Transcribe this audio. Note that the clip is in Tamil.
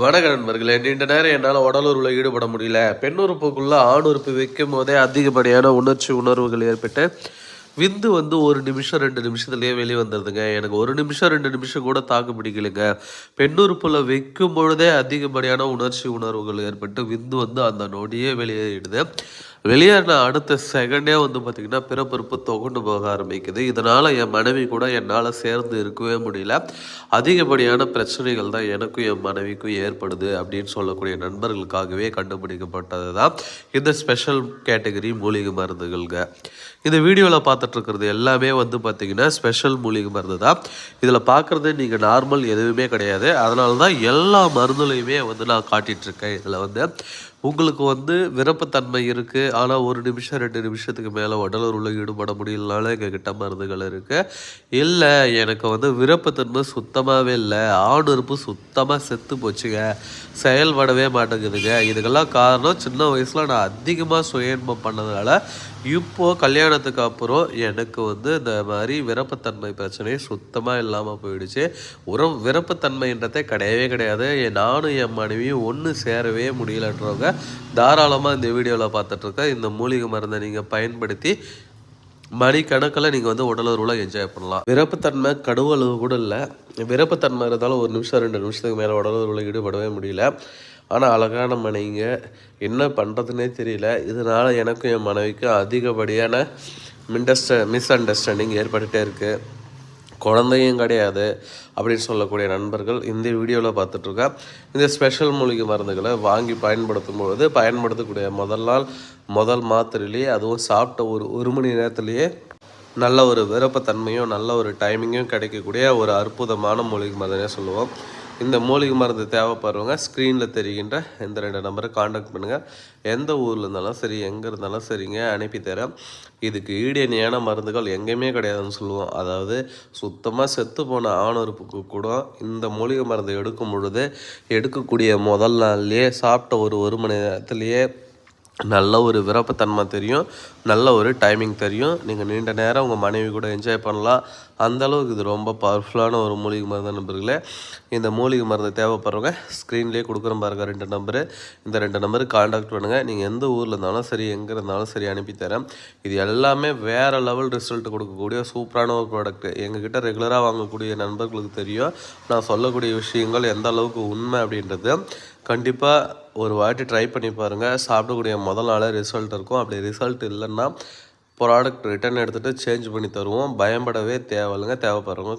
வணக்க நண்பர்களே, நீண்ட நேரம் என்னால் உடலுறவுல ஈடுபட முடியல. பெண் உறுப்புக்குள்ள ஆண் உறுப்பு வைக்கும் போதே அதிகப்படியான உணர்வுகள் ஏற்பட்டு விந்து வந்து 1 நிமிஷம் 2 நிமிஷத்துலேயே வெளியே வந்துடுதுங்க. எனக்கு 1 நிமிஷம் 2 நிமிஷம் கூட தாக்கு பிடிக்கலைங்க. பெண் உறுப்புல வைக்கும் பொழுதே அதிகப்படியான உணர்வுகள் ஏற்பட்டு விந்து வந்து அந்த நொடியே வெளியேறிடுது. வெளியேறின அடுத்த செகண்டே வந்து பார்த்திங்கன்னா பிறப்புறுப்பு தொகுண்டு போக ஆரம்பிக்குது. இதனால் என் மனைவி கூட என்னால் சேர்ந்து இருக்கவே முடியல. அதிகப்படியான பிரச்சனைகள் தான் எனக்கும் என் மனைவிக்கும் ஏற்படுது அப்படின்னு சொல்லக்கூடிய நண்பர்களுக்காகவே கண்டுபிடிக்கப்பட்டது தான் இந்த ஸ்பெஷல் கேட்டகரி மூலிகை மருந்துகள்ங்க. இந்த வீடியோவில் பார்த்துட்ருக்கிறது எல்லாமே வந்து பார்த்திங்கன்னா ஸ்பெஷல் மூலிகை மருந்து தான். இதில் பார்க்குறது நீங்கள் நார்மல் எதுவுமே கிடையாது. அதனால தான் எல்லா மருந்துலையுமே வந்து நான் காட்டிகிட்ருக்கேன். இதில் வந்து உங்களுக்கு வந்து விருப்பத்தன்மை இருக்குது, ஆனால் 1 நிமிஷம் 2 நிமிஷத்துக்கு மேலே உடலுறவுல ஈடுபட முடியலனால எங்ககிட்ட மருந்துகள் இருக்குது. இல்லை எனக்கு வந்து விருப்பத்தன்மை சுத்தமாகவே இல்லை, ஆண் உறுப்பு சுத்தமாக செத்து போச்சுங்க, செயல்படவே மாட்டேங்குதுங்க. இதுக்கெல்லாம் காரணம் சின்ன வயசில் நான் அதிகமாக சுயன்பம் பண்ணதுனால இப்போது கல்யாணத்துக்கு அப்புறம் எனக்கு வந்து இந்த மாதிரி விருப்பத்தன்மை பிரச்சனை சுத்தமாக இல்லாமல் போயிடுச்சு. விருப்பத்தன்மைன்றதே கிடையவே கிடையாது. நானும் என் மனைவியும் ஒன்று சேரவே முடியலன்றவங்க தாராளமாக இந்த வீடியோவில் பார்த்துட்ருக்க இந்த மூலிகை மருந்தை நீங்கள் பயன்படுத்தி மணிக்கணக்கில் நீங்கள் வந்து உடலுறவுல என்ஜாய் பண்ணலாம். விருப்பத்தன்மை கடுவளவு கூட இல்லை. விருப்பத்தன்மை இருந்தாலும் 1 நிமிஷம் 2 நிமிஷத்துக்கு மேலே உடலுறவுல ஈடுபடவே முடியல. ஆனால் அழகான மனைவிங்க, என்ன பண்ணுறதுனே தெரியல. இதனால் எனக்கும் என் மனைவிக்கும் அதிகப்படியான மிஸ் அண்டர்ஸ்டாண்டிங் ஏற்பட்டுகிட்டே இருக்குது. குழந்தையும் கிடையாது அப்படின்னு சொல்லக்கூடிய நண்பர்கள் இந்த வீடியோவில் பார்த்துட்ருக்கா. இந்த ஸ்பெஷல் மூலிகை மருந்துகளை வாங்கி பயன்படுத்தக்கூடிய முதல் மாத்திரையிலேயே, அதுவும் சாப்பிட்ட ஒரு மணி நேரத்துலேயே நல்ல ஒரு விருப்பத்தன்மையும் நல்ல ஒரு டைமிங்கும் கிடைக்கக்கூடிய ஒரு அற்புதமான மூலிகை மருந்துனே சொல்லுவோம். இந்த மூலிகை மருந்து தேவைப்படுறவங்க ஸ்க்ரீனில் தெரிகின்ற இந்த 2 நம்பரை காண்டாக்ட் பண்ணுங்கள். எந்த ஊரில் இருந்தாலும் சரி, எங்கே இருந்தாலும் சரிங்க, அனுப்பித்தரேன். இதுக்கு ஈடியணையான மருந்துகள் எங்கேயுமே கிடையாதுன்னு சொல்லுவோம். அதாவது சுத்தமாக செத்து போன ஆணுறுப்புக்கு கூட இந்த மூலிகை மருந்து எடுக்கும் பொழுது எடுக்கக்கூடிய முதல் நாள்லேயே சாப்பிட்ட ஒரு மணி நேரத்துலேயே நல்ல ஒரு விருப்பத்தன்மை தெரியும், நல்ல ஒரு டைமிங் தெரியும். நீங்கள் நீண்ட நேரம் உங்கள் மனைவி கூட என்ஜாய் பண்ணலாம். அந்தளவுக்கு இது ரொம்ப பவர்ஃபுல்லான ஒரு மூலிகை மருந்து நண்பர்களே. இந்த மூலிகை மருந்து தேவைப்படுறவங்க ஸ்க்ரீன்லேயே கொடுக்குற பாருங்க 2 நம்பரு. இந்த 2 நம்பருக்கு காண்டாக்ட் பண்ணுங்கள். நீங்கள் எந்த ஊரில் இருந்தாலும் சரி, எங்கே இருந்தாலும் சரி அனுப்பித்தரேன். இது எல்லாமே வேறு லெவல் ரிசல்ட் கொடுக்கக்கூடிய சூப்பரான ஒரு ப்ராடக்ட்டு. எங்ககிட்ட ரெகுலராக வாங்கக்கூடிய நண்பர்களுக்கு தெரியும் நான் சொல்லக்கூடிய விஷயங்கள் எந்த அளவுக்கு உண்மை அப்படின்றது. கண்டிப்பாக ஒரு வாட்டி ட்ரை பண்ணி பாருங்கள். சாப்பிடக்கூடிய முதல் நாளே ரிசல்ட் இருக்கும். அப்படி ரிசல்ட் இல்லைன்னா ப்ராடக்ட் ரிட்டர்ன் எடுத்துகிட்டு சேஞ்ச் பண்ணி தருவோம். பயப்படவே தேவையில்லைங்க. தேவைப்படுறவங்க